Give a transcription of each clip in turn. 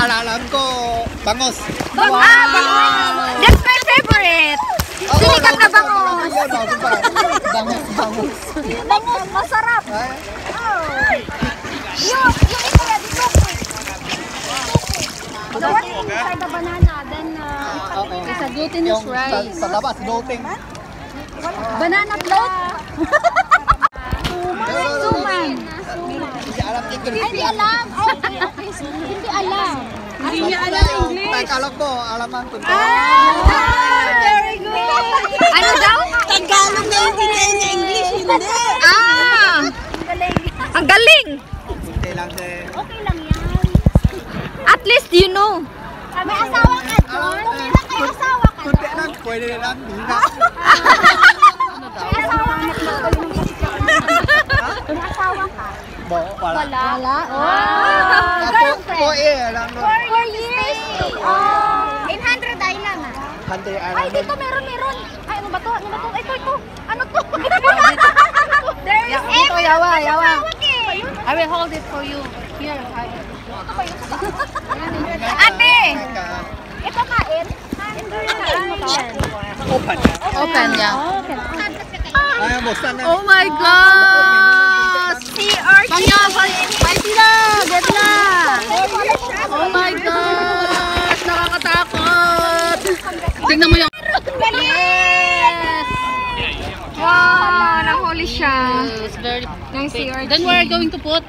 alam ko, bangos. Wow. That's my favorite. Sinikat na bangos. Bangos, masarap. Yung ito yan, dito. The one inside the banana, then it's a glutinous rice. Sa labas, gluten. Banana float? Suman. Hindi alam English. Hindi alam. Hindi alam. Hindi niya alam English. Tagalog mo, alaman ko. Very good. Ano daw? Tagalog na yung niya English, hindi. Ang galing. Hindi lang din. Okay lang yan. At least you know. May asawa ka doon? Kung ilang may asawa ka doon? Kunti lang, pwede lang. Hindi na. May asawa ka doon? May asawa ka? Wala. Wala? Po lang. 4 years. In 100 Island ah. Hante Ay, dito meron. Ay, ano ba to? Ito. Ano to? There is Ito, yawa. I will hold it for you. Here, Ate! Ito kain? Open yan. Ay, buksan na. Oh my God! Sea urchin! Get na! Oh my gosh! Nakakatakot! Tingnan mo yung... Yes! Wow! Nahuli siya. It's very Ng sea urchin. Then we're going to put...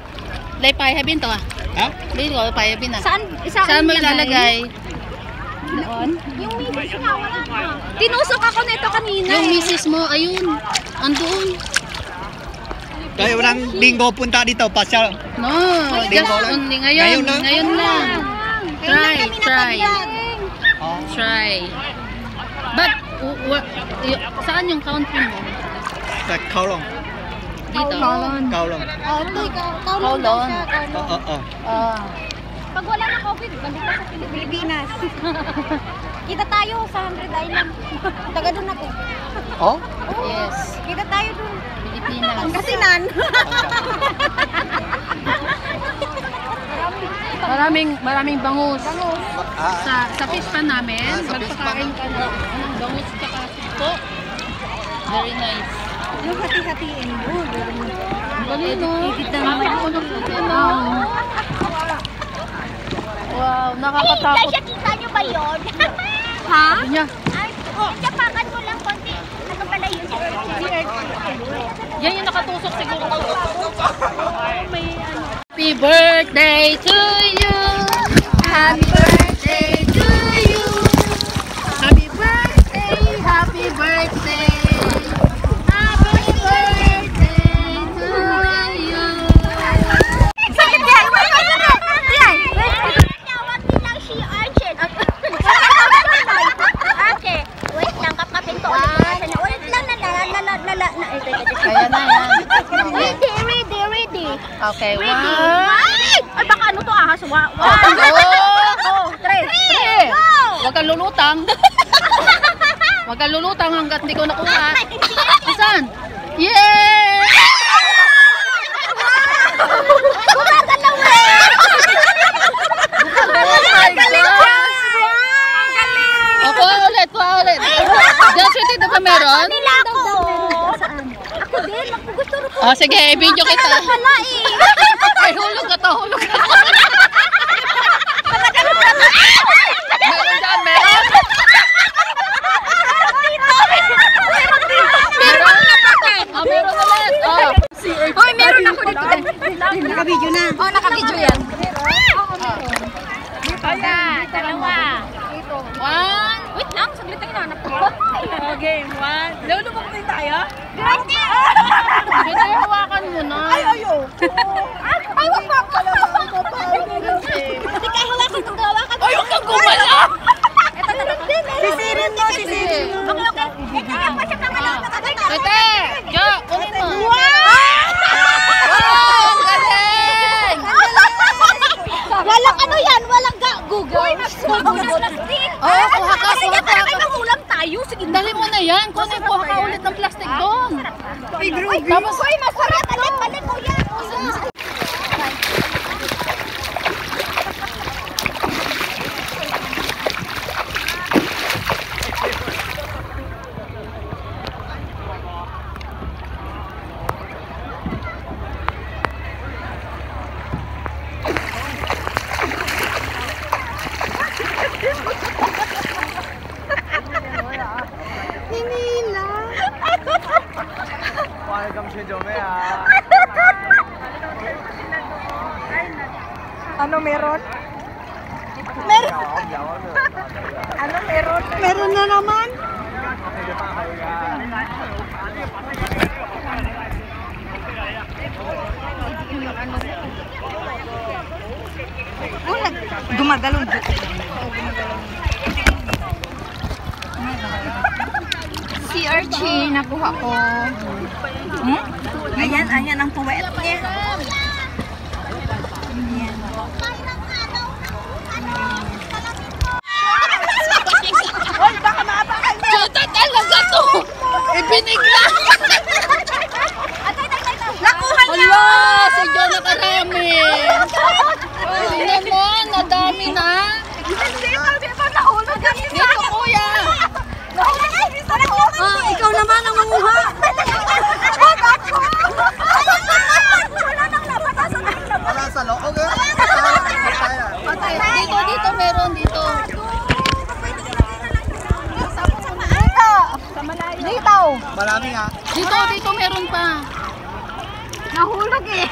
Laypayhabin to ah. Ha? Dito, laypayhabin ah. Saan mo ilalagay? Doon? Yung misis nga, wala na. Tinusok ako nito kanina. Yung misis mo, ayun. Andoon. Kaya walang linggo punta dito, pasyal. No, just Linggo lang? only ngayon. Ngayon lang? Try. But, saan yung country mo? Sa Kowloon. Dito? Kowloon. Kowloon. Oo. Pag wala na COVID, balik ka sa Pilipinas. Kita tayo sa 100 Island. Taga doon ako. Oh? Yes. Kita tayo doon. Pilipinas. Pangasinan. Maraming bangus. Ah, Sa fish pan namin, sa fish pan. magpakain ka na. Bangus tsaka sito. Very nice. Yung hati-hatiin mo. Galing no? Kapit mo ng wow, nakakatakot. Kita nyo ba yun? Ha? Niya. Ay, tapakan mo lang konti. Ano pala yun? Yan yung nakatusok siguro. Happy birthday to you. Happy birthday to you. Happy birthday. Happy birthday. Happy birthday to you. Sakit yan! Yan! Tawag nilang sea urchin. Okay. Wait lang, kapapin ko ulit. Wait lang, Kaya na yan. Ready. Okay, Ready. one. Ay, baka ano to ahas? Go! 3. Go! Huwag kang lulutang. Huwag kang lulutang hanggat di ko nakuha. Asan? Yay! Gumagalaw eh! Galing siya! Ang galing! O, kuha ulit. Just ready na ba meron? Nila ako! Saan? Ako din, gusto rin ko. O, sige, video kita. Wala eh! Ay, hulog ka to. Meron dyan, meron. Meron ulit. Hoy, meron ako dito. Naka-video na. Oh, naka-video yan. Isa, dalawa. One. Wait lang, saglit lang hinanap ko. Okay, one. Lulubog din tayo? Hindi! Pwede hawakan mo na. Ay, wag mo ako! Hindi kayo hawakan kung hawakan. Ay, huwag kang gumala! Sisirin mo. Okay. Ito yung pasyak ng ano. Tete! Jo, kunin mo. Wow! Wow, ang galing! Walang ano yan, walang Google. Uy, plastic. Oo, kuha ka. Sige, para may magulam tayo. Sige, Dali mo na yan. Kunin po ka ulit ng plastic doon. Tapos, uy, masarap. Balik mo yan. Ano meron? Meron. Ano meron? Meron na naman. Oh, gumagalon. Si Archie, nakuha ko. Hmm? Ayan ang puwet niya. Hoy, baka maapakan niya. Chuta talaga to! Ibinigla! Nakuha niya! Hala! Si John nakarami! Tingnan mo, nadami na! Dito, nahulog ka niya. Dito, kuya! Ah, ikaw naman ang manguha. Wala nang napatasan. Wala sa loob eh. Dito, meron dito. Dito. Marami nga. Dito, meron pa. Nahulog eh.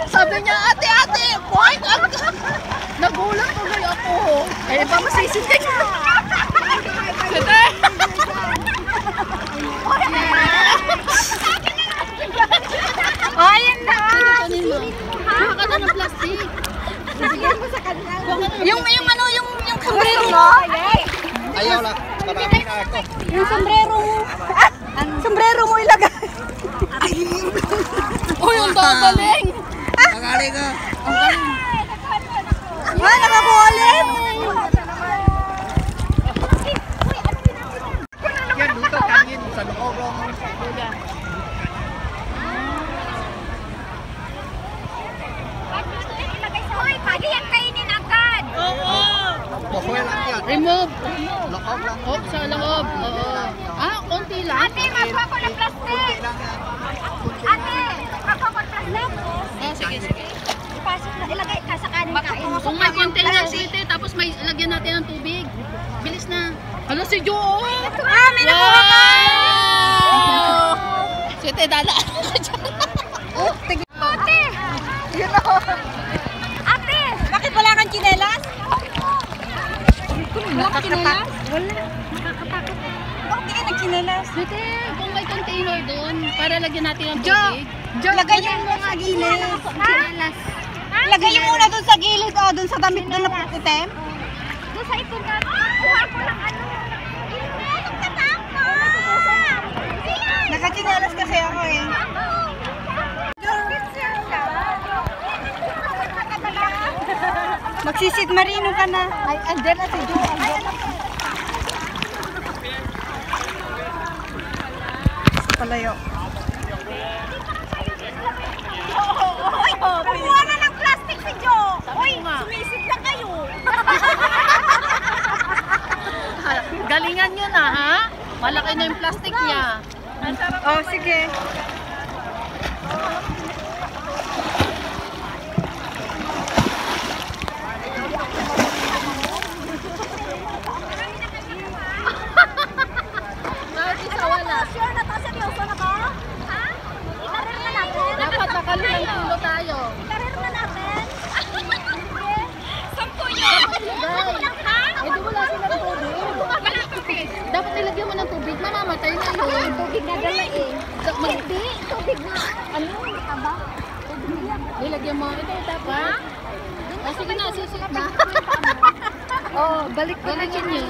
Sabi niya, ate, point! Nagulat tuloy ako. Eh, ba masisitik? Sige! Ayun na. Kuha ka na ng plastic. Yung sombrero mo. Ayaw lang. Marami na ako. Yung sombrero mo. Sombrero mo ilagay. Uy, ang gagaling! Magaling ka. Ah, nakakuha ulit. Yan, dito kangin sa loob. Hoy, pwede yan kainin agad. Bahoy lang yan. Remove. Loob lang. Oh, sa loob. Oo. Ah, konti lang. Ate, magkuha ko ng plastic. Lang yan. Ate, magkuha ko ng plastic. Oh, sige. Ipasok na, ilagay ka sa kanin kain. Kung may container, sweetie, tapos may lagyan natin ng tubig. Bilis na. Hala, si Jo! Ah, may nakuha ka. Wow! Sweetie, dalaan ka dyan. Ate! Yun o. Ate! Bakit wala kang tsinelas? Wala kang tsinelas? Wala. Nakakatakot. Bakit di ka nagtsinelas? Sweetie, kung may container doon, para lagyan natin ng tubig. Lagay yung muna sa gilid. Ha? Lagay yung muna doon sa gilid o doon sa damit doon na item. Doon sa ito na. Kuha ko lang ano. Nakatsinelas kasi ako eh. Magsisid marino ka na. Ay, andyan na si Jo. Palayo. Kumuha na ng plastic si Jo. Uy, sumisid na kayo. Galingan nyo na, ha? Malaki na yung plastic niya. Oh, sige. Bakit isa wala? Sure na to, seryoso na ka? Ha? Itarir na natin. Dapat nakalulang kilo tayo. Itarir na natin. Sampo yun. Ha? Eh, di wala sila ng tubig. Wala tubig. Dapat nilagyan mo ng tubig, mamamatay na yun. Tubig na dala eh. Hindi, tubig na. Ano? Taba? Nilagyan mo. Ito, dapat. Ah, sige na, susunod na. Oh, balik ko na Galingan nyo.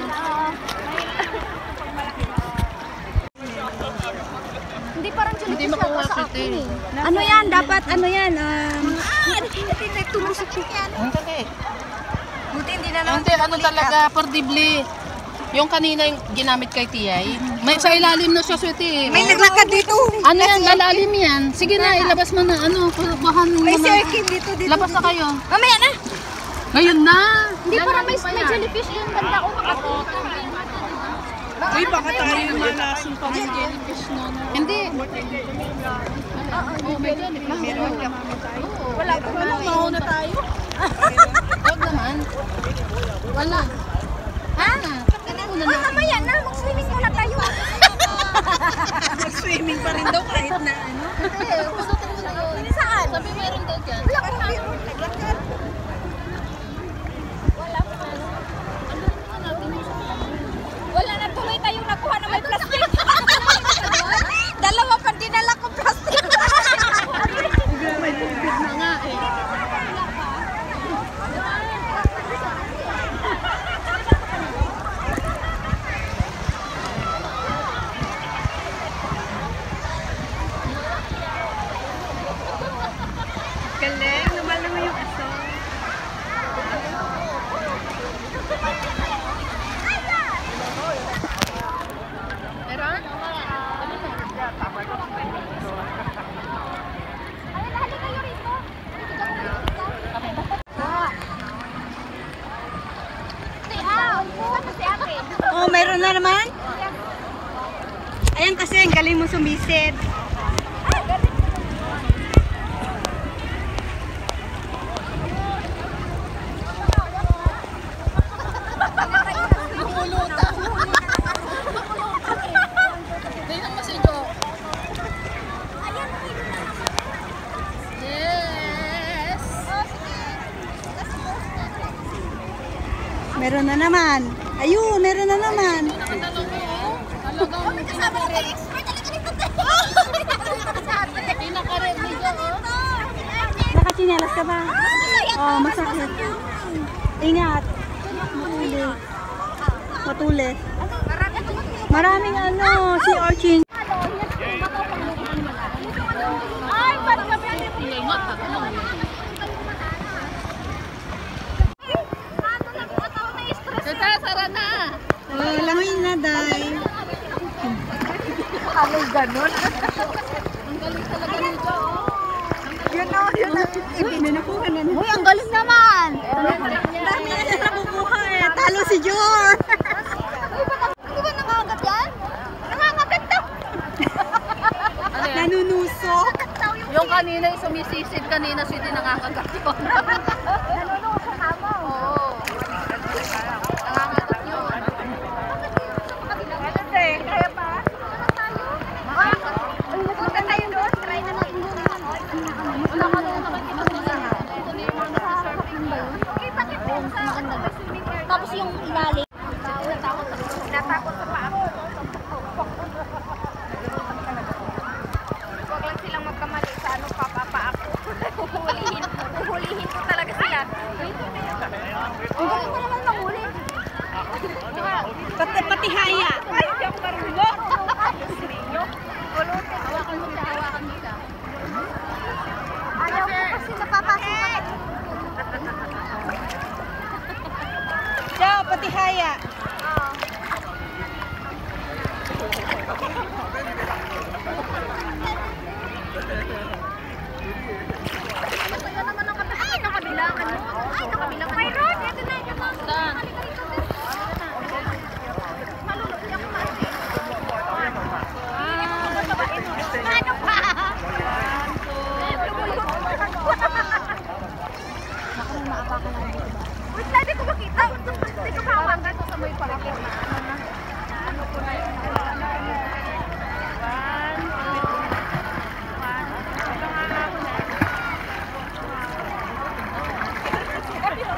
Hindi parang Hindi makuha sa akin eh. Ano yan? Dapat ano yan? Tumusok yan. Buti hindi na lang. Hindi, ano talaga, pardibli. Yung kanina yung ginamit kay Tiyay, may sa ilalim na siya, sweetie. May naglakad dito. Ano yan, lalalim yan. Sige na, ilabas mo na, ano, kubahan mo May na. circle dito. Labas na kayo. Mamaya na. Ngayon na. Hindi para may Lalalim pa yan. jellyfish yung banda ko makatutok. Uy, baka tayo malasin pa ng jellyfish na. Hindi. Oo, may jellyfish. Wala pa naman. Mauna tayo. Huwag naman. Wala. Ha? Una na. Mamaya na. Mag-swimming muna tayo. Mag-swimming pa rin dyan. Wala na tuloy tayong nakuha na may plastic. Dalawa pa dinala ko plastic. May tubig na nga eh. Galing, lumalo mo yung aso. Meron? Oh, meron na naman? Ayan kasi, ang galing mo sumisid. Tingnan mo si Jo. Yes! Meron na naman. Ayun, meron na naman. Nakatalo mo oh. Talagang pinaka-red. Pinaka-red ni Jo oh. Nakachinelas ka ba? Oh, masakit. Ingat. Matulis. Matulis. Maraming ano, si Orchin. Ay, ba't kami ingat ka ka lang. Tata, sara na. Oh, langoy na, Day. Ano ganon? Ang galing talaga ni Jo oh. Yun o, yun o. Ibinakuha na. Uy, ang galing naman. Dami na siya nakukuha eh. Talo si Jor. Di ba nangangagat yan? Nangangagat daw. Ano yan? Nanunusok. Yung kanina yung sumisisid kanina si di nakakagat yun. Nanunusok ka mo. Oo. Nakakagat yun. Kaya pa? Punta tayo doon. Try na natin doon. Tapos yung ilalim. Natakot sa paa ko. Huwag lang silang magkamali sa ano papapa ako. Huhulihin ko talaga sila. Ang galing mo naman mahuli. Pati haya. Ay, hindi ako marunong. Hawakan mo siya, hawakan mo siya. Ayaw ko kasi napapasukan. Ciao, pati haya. Ay, nakabilangan mo. Ay, nakabilangan mo. Mayroon, ito na. Saan? Ano pa? Wait, hindi ko makita. Hindi ko mahawakan ko sa may palakit. Ano ko na yun?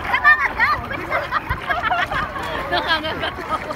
Nangangagat! Nakakagat ako.